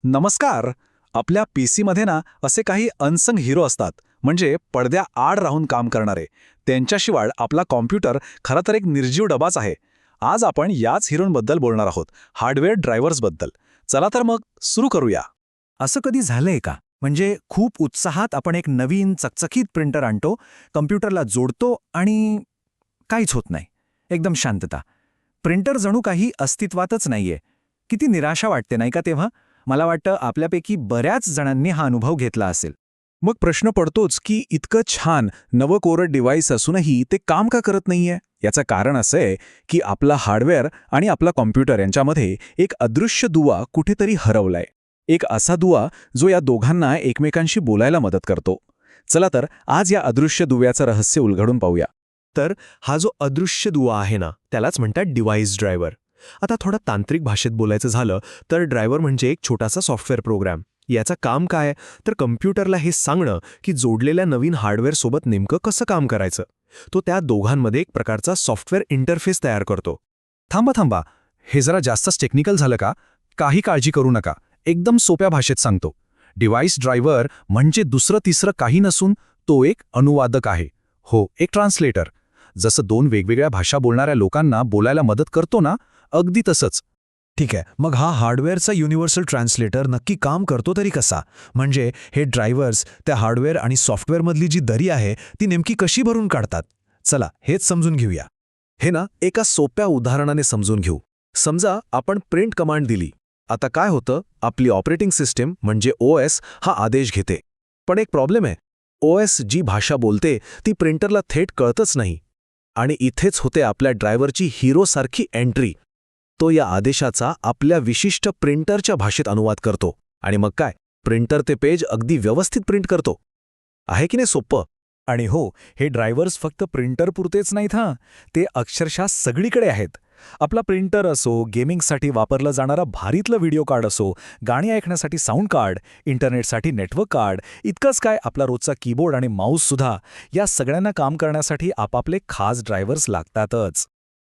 नमस्कार. आपल्या पीसीमध्ये ना असे काही अनसंग हिरो असतात, म्हणजे पडद्या आड राहून काम करणारे. त्यांच्याशिवाय आपला कॉम्प्युटर खरा तर एक निर्जीव डबाच आहे. आज आपण याच हिरोंबद्दल बोलणार आहोत, हार्डवेअर ड्रायव्हर्सबद्दल. चला तर मग सुरू करूया. असं कधी झालंय का? म्हणजे खूप उत्साहात आपण एक नवीन चकचकीत प्रिंटर आणतो, कम्प्युटरला जोडतो आणि काहीच होत नाही. एकदम शांतता. प्रिंटर जणू काही अस्तित्वातच नाहीये. किती निराशा वाटते नाही का तेव्हा? मला वाटतं आपल्यापैकी बऱ्याच जणांनी हा अनुभव घेतला असेल. मग प्रश्न पडतोच की इतकं छान नवं कोरड डिव्हाइस असूनही ते काम का करत नाहीये? याचं कारण असं आहे की आपला हार्डवेअर आणि आपला कॉम्प्युटर यांच्यामध्ये एक अदृश्य दुवा कुठेतरी हरवलाय. एक असा दुवा जो या दोघांना एकमेकांशी बोलायला मदत करतो. चला तर आज या अदृश्य दुव्याचं रहस्य उलगडून पाहूया. तर हा जो अदृश्य दुवा आहे ना, त्यालाच म्हणतात डिव्हाइस ड्रायव्हर. आता थोडा तांत्रिक भाषेत बोलायचं झालं तर ड्रायव्हर म्हणजे एक छोटासा सॉफ्टवेअर प्रोग्राम. याचं काम काय तर कम्प्युटरला हे सांगणं की जोडलेल्या नवीन हार्डवेअरसोबत नेमकं कसं काम करायचं. तो त्या दोघांमध्ये एक प्रकारचा सॉफ्टवेअर इंटरफेस तयार करतो. थांबा. हे जरा जास्तच टेक्निकल झालं का? काही काळजी करू नका. एकदम सोप्या भाषेत सांगतो. डिव्हाइस ड्रायव्हर म्हणजे दुसरं तिसरं काही नसून तो एक अनुवादक आहे. हो, एक ट्रान्सलेटर. जसं दोन वेगवेगळ्या भाषा बोलणाऱ्या लोकांना बोलायला मदत करतो ना, अगदी तसंच. ठीक आहे, मग हा हार्डवेअरचा युनिव्हर्सल ट्रान्सलेटर नक्की काम करतो तरी कसा? म्हणजे हे ड्रायव्हर्स त्या हार्डवेअर आणि सॉफ्टवेअरमधली जी दरी आहे ती नेमकी कशी भरून काढतात? चला हेच समजून घेऊया. हे ना एका सोप्या उदाहरणाने समजून घेऊ. समजा आपण प्रिंट कमांड दिली. आता काय होतं, आपली ऑपरेटिंग सिस्टीम म्हणजे OS हा आदेश घेते. पण एक प्रॉब्लेम आहे. OS जी भाषा बोलते ती प्रिंटरला थेट कळतच नाही. आणि इथेच होते आपल्या ड्रायव्हरची हिरोसारखी एंट्री. तो या आदेशाचा आपल्या विशिष्ट प्रिंटरच्या भाषेत अनुवाद करतो आणि मग काय, प्रिंटर ते पेज अगदी व्यवस्थित प्रिंट करतो. आहे की नाही सोपं? आणि हो, हे ड्रायव्हर्स फक्त प्रिंटरपुरतेच नाहीत हां, ते अक्षरशः सगळीकडे आहेत. आपला प्रिंटर असो, गेमिंगसाठी वापरलं जाणारा भारीतलं व्हिडिओ कार्ड असो, गाणी ऐकण्यासाठी साऊंड कार्ड, इंटरनेटसाठी नेटवर्क कार्ड, इतकंच काय आपला रोजचा कीबोर्ड आणि माऊससुद्धा, या सगळ्यांना काम करण्यासाठी आपापले खास ड्रायव्हर्स लागतातच.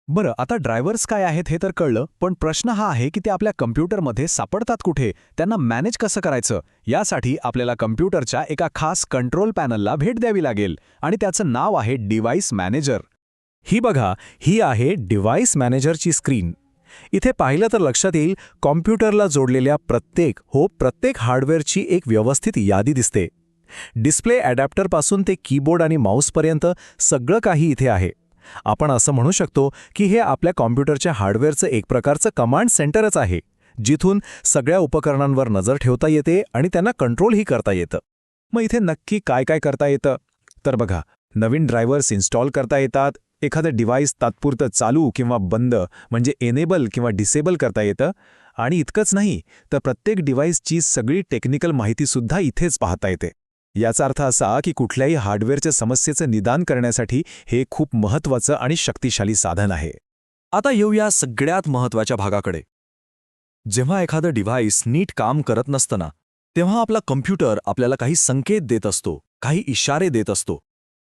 बरं, आता ड्रायव्हर्स काय आहेत हे तर कळलं, पण प्रश्न हा आहे की ते आपल्या कम्प्युटरमध्ये सापडतात कुठे? त्यांना मॅनेज कसं करायचं? यासाठी आपल्याला कम्प्युटरच्या एका खास कंट्रोल पॅनलला भेट द्यावी लागेल आणि त्याचं नाव आहे डिव्हाइस मॅनेजर. ही बघा, ही आहे डिव्हाइस मॅनेजरची स्क्रीन. इथे पाहिलं तर लक्षात येईल, कॉम्प्युटरला जोडलेल्या प्रत्येक हार्डवेअरची एक व्यवस्थित यादी दिसते. डिस्प्ले अडॅप्टरपासून ते कीबोर्ड आणि माऊसपर्यंत सगळं काही इथे आहे. आपण असं म्हणू शकतो की हे आपल्या कॉम्प्युटरच्या हार्डवेअरचं एक प्रकारचं कमांड सेंटरच आहे, जिथून सगळ्या उपकरणांवर नजर ठेवता येते आणि त्यांना कंट्रोलही करता येतं. मग इथे नक्की काय काय करता येतं? तर बघा, नवीन ड्रायव्हर्स इन्स्टॉल करता येतात, एखादं डिव्हाइस तात्पुरतं चालू किंवा बंद म्हणजे एनेबल किंवा डिसेबल करता येतं, आणि इतकंच नाही तर प्रत्येक डिव्हाइसची सगळी टेक्निकल माहितीसुद्धा इथेच पाहता येते. याचा अर्थ असा की कुठल्याही हार्डवेअरच्या समस्येचं निदान करण्यासाठी हे खूप महत्त्वाचं आणि शक्तिशाली साधन आहे. आता येऊया सगळ्यात महत्त्वाच्या भागाकडे. जेव्हा एखादं डिव्हाइस नीट काम करत नसतं ना, तेव्हा आपला कम्प्युटर आपल्याला काही संकेत देत असतो, काही इशारे देत असतो.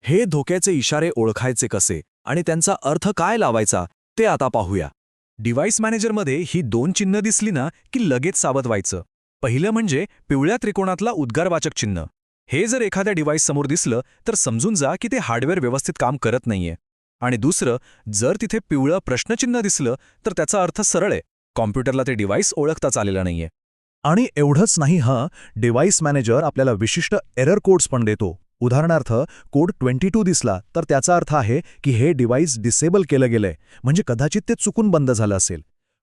हे धोक्याचे इशारे ओळखायचे कसे आणि त्यांचा अर्थ काय लावायचा ते आता पाहूया. डिव्हाइस मॅनेजरमध्ये ही 2 चिन्ह दिसली ना की लगेच सावध व्हायचं. पहिलं म्हणजे पिवळ्या त्रिकोणातला उद्गारवाचक चिन्ह. हे जर एखाद्या डिव्हाइस समोर दिसलं तर समजून जा की ते हार्डवेअर व्यवस्थित काम करत नाहीये. आणि दुसरं, जर तिथे पिवळं प्रश्नचिन्ह दिसलं तर त्याचा अर्थ सरळ आहे, कॉम्प्युटरला ते डिव्हाइस ओळखताच आलेलं नाहीये. आणि एवढंच नाही हां, डिव्हाइस मॅनेजर आपल्याला विशिष्ट एरर कोड्स पण देतो. उदाहरणार्थ, कोड 22 दिसला तर त्याचा अर्थ आहे की हे डिव्हाइस डिसेबल केलं गेलंय, म्हणजे कदाचित ते चुकून बंद झालं असेल.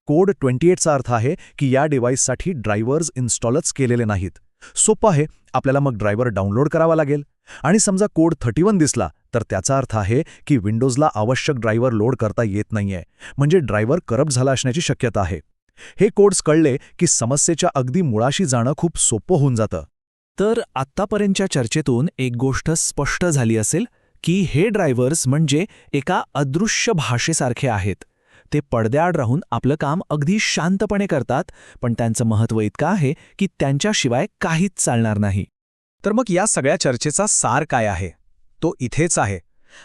कोड 28चा अर्थ आहे की या डिव्हाइससाठी ड्रायव्हर्स इन्स्टॉलच केलेले नाहीत. सोपं आहे, आपल्याला मग ड्रायव्हर डाउनलोड करावा लागेल. आणि समजा कोड 31 दिसला तर त्याचा अर्थ आहे की विंडोजला आवश्यक ड्रायव्हर लोड करता येत नाहीये, म्हणजे ड्रायव्हर करप्ट झाला असण्याची शक्यता आहे. हे कोड्स कळले की समस्येच्या अगदी मुळाशी जाणं खूप सोपं होऊन जातं. तर आत्तापर्यंतच्या चर्चेतून एक गोष्ट स्पष्ट झाली असेल की हे ड्रायव्हर्स म्हणजे एका अदृश्य भाषेसारखे आहेत. ते पडद्याआड राहून आपलं काम अगदी शांतपणे करतात, पण त्यांचं महत्त्व इतकं आहे की त्यांच्याशिवाय काहीच चालणार नाही. तर मग या सगळ्या चर्चेचा सार काय आहे? तो इथेच आहे.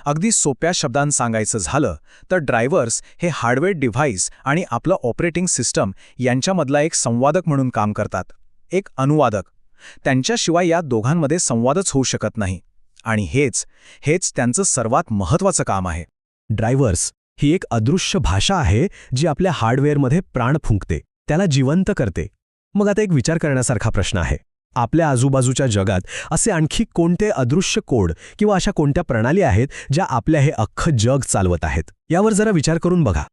अगदी सोप्या शब्दांत सांगायचं झालं तर ड्रायव्हर्स हे हार्डवेअर डिव्हाइस आणि आपलं ऑपरेटिंग सिस्टम यांच्यामधला एक संवादक म्हणून काम करतात. एक अनुवादक. त्यांच्याशिवाय या दोघांमध्ये संवादच होऊ शकत नाही. आणि हेच त्यांचं सर्वात महत्त्वाचं काम आहे. ड्रायव्हर्स ही एक अदृश्य भाषा आहे जी आपल्या हार्डवेअरमध्ये प्राण फुंकते, त्याला जिवंत करते. मग आता एक विचार करण्यासारखा प्रश्न आहे. आपल्या आजूबाजूच्या जगात असे आणखी कोणते अदृश्य कोड किंवा अशा कोणत्या प्रणाली आहेत ज्या आपल्या हे अख्खं जग चालवत आहेत? यावर जरा विचार करून बघा.